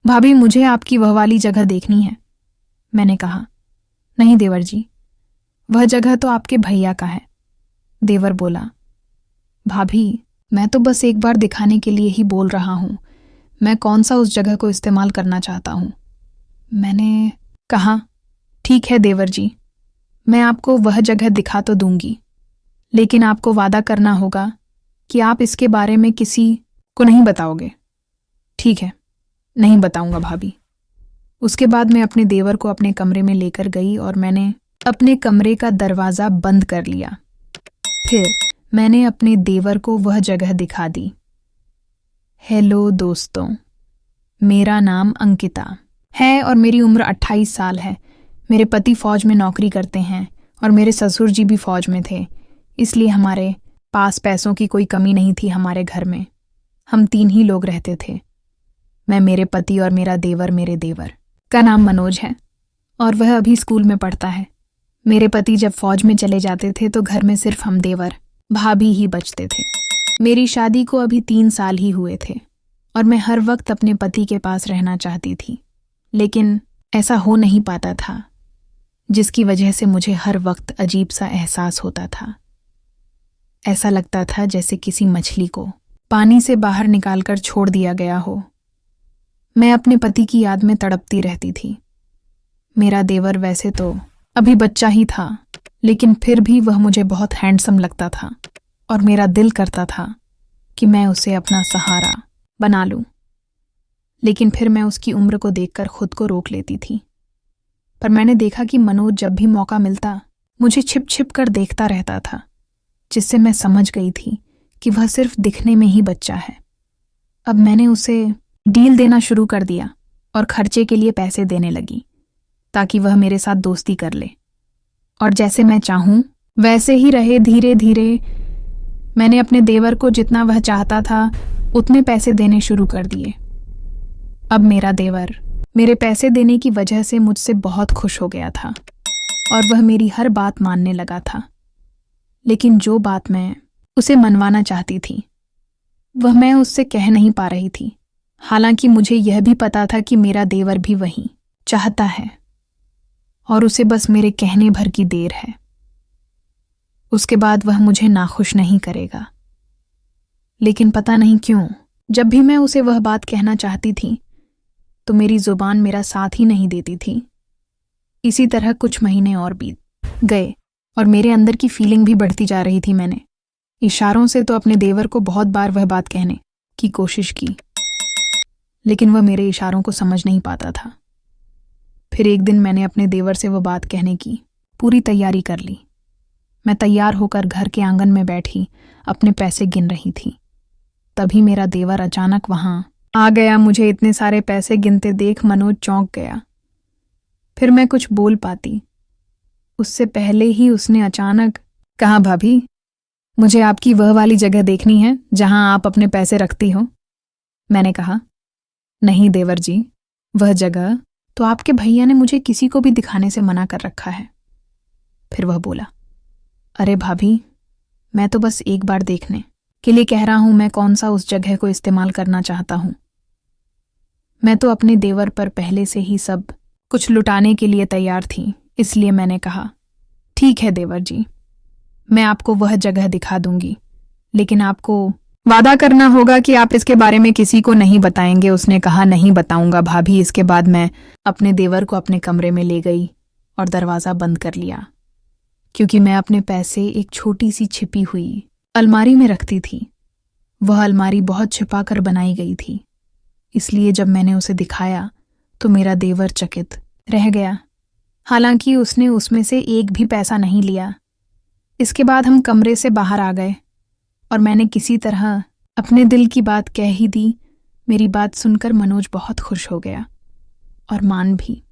भाभी, मुझे आपकी वह वाली जगह देखनी है, मैंने कहा। नहीं देवर जी, वह जगह तो आपके भैया का है, देवर बोला। भाभी, मैं तो बस एक बार दिखाने के लिए ही बोल रहा हूं, मैं कौन सा उस जगह को इस्तेमाल करना चाहता हूं। मैंने कहा, ठीक है देवर जी, मैं आपको वह जगह दिखा तो दूंगी, लेकिन आपको वादा करना होगा कि आप इसके बारे में किसी को नहीं बताओगे। ठीक है, नहीं बताऊंगा भाभी। उसके बाद मैं अपने देवर को अपने कमरे में लेकर गई और मैंने अपने कमरे का दरवाज़ा बंद कर लिया। फिर मैंने अपने देवर को वह जगह दिखा दी। हेलो दोस्तों, मेरा नाम अंकिता है और मेरी उम्र 28 साल है। मेरे पति फ़ौज में नौकरी करते हैं और मेरे ससुर जी भी फ़ौज में थे, इसलिए हमारे पास पैसों की कोई कमी नहीं थी। हमारे घर में हम 3 ही लोग रहते थे, मैं, मेरे पति और मेरा देवर। मेरे देवर का नाम मनोज है और वह अभी स्कूल में पढ़ता है। मेरे पति जब फ़ौज में चले जाते थे तो घर में सिर्फ हम देवर भाभी ही बचते थे। मेरी शादी को अभी 3 साल ही हुए थे और मैं हर वक्त अपने पति के पास रहना चाहती थी, लेकिन ऐसा हो नहीं पाता था, जिसकी वजह से मुझे हर वक्त अजीब सा एहसास होता था। ऐसा लगता था जैसे किसी मछली को पानी से बाहर निकालकर छोड़ दिया गया हो। मैं अपने पति की याद में तड़पती रहती थी। मेरा देवर वैसे तो अभी बच्चा ही था, लेकिन फिर भी वह मुझे बहुत हैंडसम लगता था और मेरा दिल करता था कि मैं उसे अपना सहारा बना लूं। लेकिन फिर मैं उसकी उम्र को देखकर खुद को रोक लेती थी। पर मैंने देखा कि मनोज जब भी मौका मिलता मुझे छिप छिप कर देखता रहता था, जिससे मैं समझ गई थी कि वह सिर्फ दिखने में ही बच्चा है। अब मैंने उसे डील देना शुरू कर दिया और खर्चे के लिए पैसे देने लगी, ताकि वह मेरे साथ दोस्ती कर ले और जैसे मैं चाहूं वैसे ही रहे। धीरे धीरे मैंने अपने देवर को जितना वह चाहता था उतने पैसे देने शुरू कर दिए। अब मेरा देवर मेरे पैसे देने की वजह से मुझसे बहुत खुश हो गया था और वह मेरी हर बात मानने लगा था। लेकिन जो बात मैं उसे मनवाना चाहती थी वह मैं उससे कह नहीं पा रही थी, हालांकि मुझे यह भी पता था कि मेरा देवर भी वही चाहता है और उसे बस मेरे कहने भर की देर है। उसके बाद वह मुझे नाखुश नहीं करेगा। लेकिन पता नहीं क्यों, जब भी मैं उसे वह बात कहना चाहती थी तो मेरी जुबान मेरा साथ ही नहीं देती थी। इसी तरह कुछ महीने और बीत गए और मेरे अंदर की फीलिंग भी बढ़ती जा रही थी। मैंने इशारों से तो अपने देवर को बहुत बार वह बात कहने की कोशिश की, लेकिन वह मेरे इशारों को समझ नहीं पाता था। फिर एक दिन मैंने अपने देवर से वह बात कहने की पूरी तैयारी कर ली। मैं तैयार होकर घर के आंगन में बैठी अपने पैसे गिन रही थी। तभी मेरा देवर अचानक वहां आ गया। मुझे इतने सारे पैसे गिनते देख मनोज चौंक गया। फिर मैं कुछ बोल पाती, उससे पहले ही उसने अचानक कहा, भाभी, मुझे आपकी वह वाली जगह देखनी है जहां आप अपने पैसे रखती हो। मैंने कहा, नहीं देवर जी, वह जगह तो आपके भैया ने मुझे किसी को भी दिखाने से मना कर रखा है। फिर वह बोला, अरे भाभी, मैं तो बस एक बार देखने के लिए कह रहा हूं, मैं कौन सा उस जगह को इस्तेमाल करना चाहता हूं। मैं तो अपने देवर पर पहले से ही सब कुछ लुटाने के लिए तैयार थी, इसलिए मैंने कहा, ठीक है देवर जी, मैं आपको वह जगह दिखा दूंगी, लेकिन आपको वादा करना होगा कि आप इसके बारे में किसी को नहीं बताएंगे। उसने कहा, नहीं बताऊंगा भाभी। इसके बाद मैं अपने देवर को अपने कमरे में ले गई और दरवाज़ा बंद कर लिया, क्योंकि मैं अपने पैसे एक छोटी सी छिपी हुई अलमारी में रखती थी। वह अलमारी बहुत छिपा कर बनाई गई थी, इसलिए जब मैंने उसे दिखाया तो मेरा देवर चकित रह गया। हालांकि उसने उसमें से एक भी पैसा नहीं लिया। इसके बाद हम कमरे से बाहर आ गए और मैंने किसी तरह अपने दिल की बात कह ही दी। मेरी बात सुनकर मनोज बहुत खुश हो गया और मान भी